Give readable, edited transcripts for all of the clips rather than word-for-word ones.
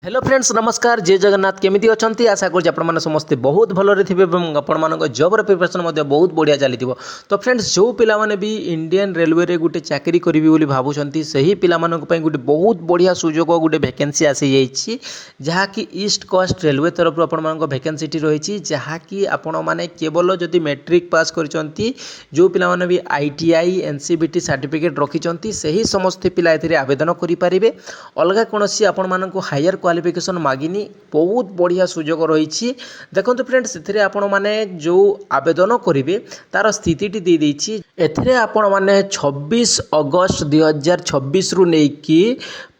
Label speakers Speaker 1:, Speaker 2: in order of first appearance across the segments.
Speaker 1: Hello friends नमस्कार जय जगन्नाथ केमिति अछंती आशा करूँ आपण समस्ते बहुत भलरे थे आपण जॉबर प्रिपरेशन बहुत बढ़िया चली तो फ्रेंड्स जो पिलाने भी इंडियन रेलवे रे गोटे चाकरी करी बोली भावुंट से ही पिलाने गोटे बहुत बढ़िया सुजोग गोटे वैकेंसी आसी जाइए जहाँकि ईस्ट कोस्ट रेलवे तरफ आपण वैकेंसीटी रही जहाँकि आपण मैंने केवल जदि मैट्रिक पास करछंती जो पिलाने भी ITI NCVT सर्टिफिकेट रखिंट से ही समस्ते पिला आवेदन करेंगे अलग कौन आपण मानक हायर क्वालिफिकेशन मागिनी बहुत बढ़िया सुजोग रही देखो फ्रेंड्स से आपण मैंने जो आवेदन करेंगे तार स्थिति दे देती एथिरे आपण मैंने 26 अगस्त 2026 रु नेकी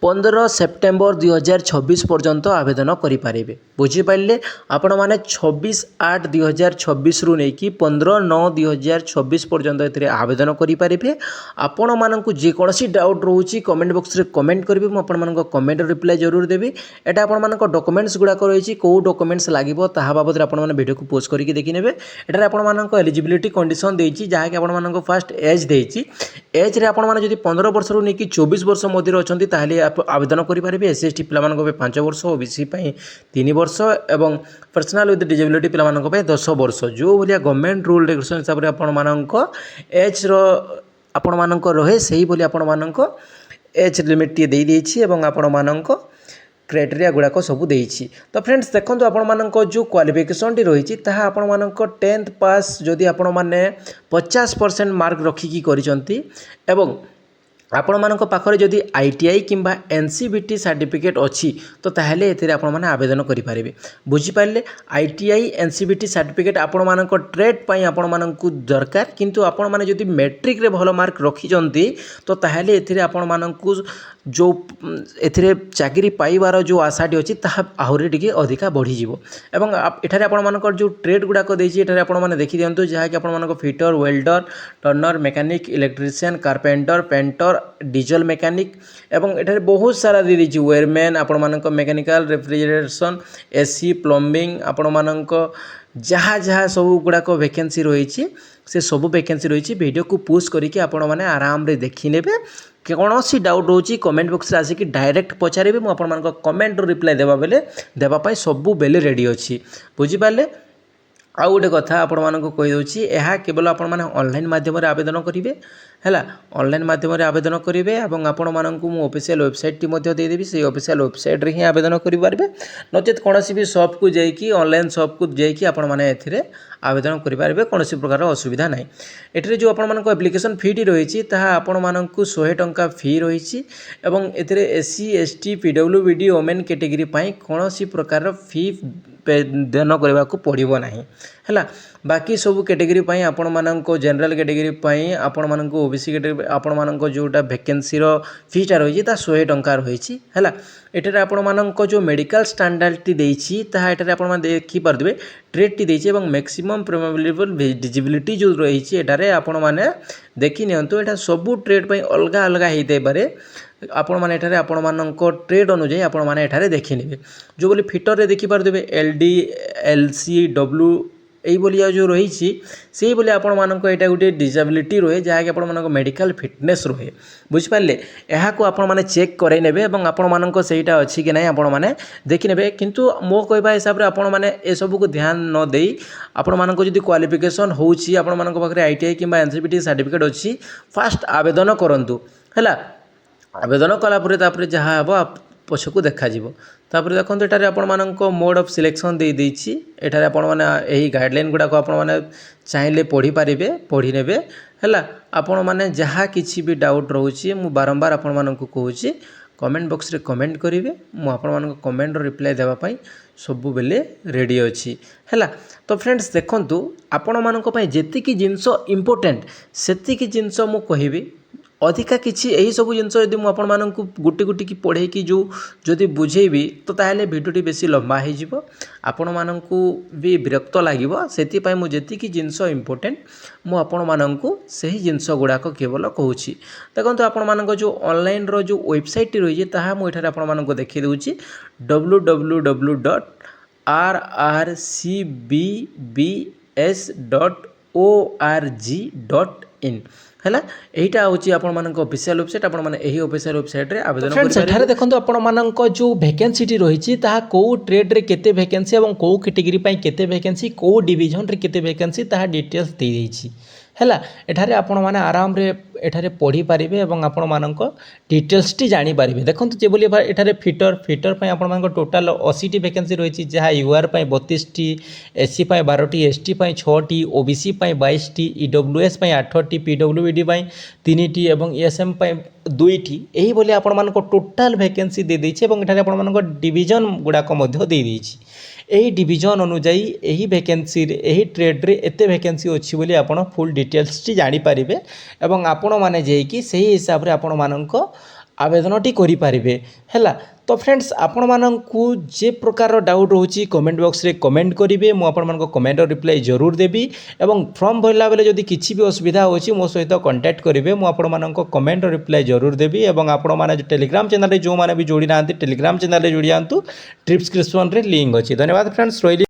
Speaker 1: 15 सेप्टेम्बर 2026 पर्यंत आवेदन करेंगे बुझीपारे आपण मैंने 26/8/2026 रु नेकी 15/9/2026 पर्यंत आवेदन करेंगे आपण मानक जेकोसी डाउट रोचे कमेंट बॉक्स रे कमेंट करेंगे मुझे कमेंट रिप्लाई जरूर देवी एटा आपण मानक डॉक्यूमेंट्स गुड़ाक रही कौ डॉक्यूमेंट्स लगे ता बाबद आपण वीडियो को पोस्ट करके देखी नेबे एटारे आपण मानक एलिजिबिलिटी कंडीशन देछि जहाँकि आपण मानक फास्ट एज देछि एज रे आपण माने जदि 15 वर्ष रु नेकी 24 वर्ष मध्य अछंती ताहले आवेदन करेंगे SC/ST पिलामानक 5 वर्ष OBC 3 वर्ष एवं पर्सनाल विथ डिजेबिलिटी पिलामानक 10 वर्ष जो भलिया गवर्नमेंट रूल रेगुलेशन हिसाब रे आपण मानक एज रो आपण मानक रहे सही बोली आपण मानक एज लिमिट टी दे देछि एवं आपण मानक क्राइटेरिया गुड़ाक सब देछि तो फ्रेंड्स देखो आपण मानक जो क्वालिफिकेशन टी रही आपण मानक 10th पास जदि आपण माने 50% मार्क रखिकी करिसंती एवं आपण मानक पाखरे जदि ITI किंबा NCVT सर्टिफिकेट अच्छी तो ताहले एथिरे आपण माने आवेदन करि पारिबे बुझी पारले ITI NCVT सर्टिफिकेट आपण मानक ट्रेड पई आपण मानक दरकार किंतु आपण माने जदि मैट्रिक रे भलो मार्क रखिजंती तो ताहले एथिरे आपण मानक जो एथिरे चाकरी पाइबार जो आशाटी अच्छी ताहा आहुरी टिके अधिका बढ़ी जीवो एवं एठारे आपण मानकर जो ट्रेड गुड़ाक देछि एठारे आपण माने देखि दियंतु जहाँकि आपण मानक fitter welder Turner mechanic electrician carpenter painter diesel mechanic एवं एठारे बहुत सारा दे देछि वेयरमैन आपण मानक मेकानिकल रेफ्रिजरेशन AC प्लम्बिंग आपण मानक जहाँ जहाँ सब गुड़ाक वैकेंसी रही से सब वैकेंसी रही वीडियो को पुश करके आपण माने आराम रे देखि नेबे कौन सी डाउट रोची कमेंट बॉक्स रे आसिक डायरेक्ट पचारे मुझे आपण कमेंट रिप्लाई देवा बेले देवाई सबू बेले रेडी अच्छी बुझीपारे आउ गोटे कथा आपण मानक कहि दउची एहा केवल आपण माने ऑनलाइन माध्यम रे आवेदन करिवे हैला ऑनलाइन माध्यम रे आवेदन करिवे एवं आपण मानक मु ऑफिशियल वेबसाइट टी मध्ये दे देबी से ऑफिशियल वेबसाइट रे ही आवेदन करि पारबे नचेत कोनोसी भी शॉप को जाई कि ऑनलाइन शॉप को जाई कि आपण माने एथिरे आवेदन करि पारबे कोनोसी प्रकार असुविधा नाही एथिरे जो आपण मानक एप्लिकेशन फी टी रहिछि ताहा आपण मानक 100 टंका फी रहिछि एवं एथिरे SC ST PWBD women category पई कोनोसी प्रकार फी दान करने को पड़ो ना है बाकी सब कैटेगरी पाई आपण मानक जनरल कैटेगरी पाई आपण मानक OBC कैटेगरी आपण मानक जोटा वैकेंसी फीटा रही 100 टंका रही है एठारे आपण मानक जो मेडिकल स्टैंडर्ड टी देछि ताहा एठारे आपण माने देखि परदिबे ट्रेड टी देछि एवं मैक्सिमम प्रोबेबल विजिबिलिटी जो रही एठारे आपण माने देखि नियंतु एठा सब ट्रेड पई अलग अलग हेते पारे आपण माने एठारे आपण मानक ट्रेड अनुसार आपण माने एठारे देखि नेबे जो बोली फिटर रे देखि परदिबे LD LC W यही बोलिया जो रही से बोले आपण मानक एटा गोटे डिसेबिलिटी रहे जहाँकि आपण मानक मेडिकल फिटनेस रहे बुझिपारे यहाँ को आपण माने चेक करे नेबे एवं आपण मानक सेटा अछि कि नहीं आपण माने देखि नेबे किंतु मो कहबा हिसाब रे आपण माने ए सब को ध्यान न देई आपण मानक जदि क्वालिफिकेशन होउछि आपण मानक पाखरे ITI किंबा NCVT सर्टिफिकेट अछि फास्ट आवेदन करंतु हैला आवेदन कला परे तापरे जहाँ हबो पछकू देखा जीवो तापर देखो एटारे आपण मानक मोड ऑफ सिलेक्शन दे देछि एटारे आपण माने एही गाइडलाइन गुडा को आपण माने चाहिले पढ़ी पारिबे पढ़ी नेबे हैला आपण माने जहाँ किछि भी डाउट रहउछि मु बारंबार आपण मानक कहउछि कमेंट बॉक्स रे कमेंट करिवे मु आपण मानक कमेंट रो रिप्लाई देबा पई सबु बेले रेडी अछि हैला तो फ्रेंड्स देखंतु आपण मानक पई जेतिकी जिंस इंपोर्टेंट सेतिकी जिंस मु कहिबी अधिका किसी यही सब जिन यदि मुझे गोटे गोटे की पढ़े कि जो जदि बुझेबी तो ताहले भिडियोटी बेसी लंबा हो आपण मानक भी विरक्त लगे से मुझे जिनस इंपोर्टेंट मुझे जिनस गुड़ाक केवल कहूँ देखो आपण मानक जो ऑनलाइन रो जो वेबसाइट रही है मुझे आपण देखी दूची www.rrcbbs.org org.in है यहीटा हूँ आपण मान ऑफिशियल वेबसाइट आपण मैंने यही ऑफिशियल वेबसाइट रे आवेदन कर
Speaker 2: सेठारे देखो आपण मानक जो वैकेंसी रही कौ ट्रेड रे केते वैकेंसी और कौ कैटेगरी केते वैकेंसी कौ डिवीजन रे केते वैकेंसी ताहा डिटेल्स दे देछि हैला एठारे आपण माने आराम रे एठारे पढ़ी पारिबे एवं आपण मानक डिटेल्स टी जानि पारिबे देखंतु जे बोली एठारे फिटर पय आपण मानक टोटल 80 टी वैकेंसी रही जहाँ यूआर पय 32 टी एससी पय 12 टी एसटी पय 6 टी ओबीसी पय 22 टी ईडब्ल्यूएस पय 8 टी पीडब्ल्यूडी पय 3 टी एवं एएसएम पय 2 टी एही बोली आपण मानक टोटल वैकेंसी दे देछि एवं एठारे आपण मानक डिवीजन गुडाक मध्य दे देछि यही डिवीजन अनुजाई यही वैकेंसी यही ट्रेड रे एते वैकेंसी अच्छी बोली आपण फुल डिटेल्स टी जानि पारिबे एवं आपण माने जेकी सही हिसाब रे आपण मानक आवेदन टी करि पारिबे हैला तो फ्रेंड्स आपण मानकू जे प्रकार डाउट रोची कमेंट बॉक्स रे कमेंट करिवे मु आपण मानक कमेंट रिप्लाई जरूर देबी एवं फॉर्म भरला बेले जदी किछि भी असुविधा होची मो सहित कांटेक्ट करिवे मु आपण मानक कमेंट रिप्लाई जरूर देबी एवं आपण माने टेलीग्राम चैनल रे जो माने भी जोड़ी नांती टेलीग्राम चैनल रे जोड़ी आंतु डिस्क्रिप्शन रे लिंक अछि धन्यवाद फ्रेंड्स।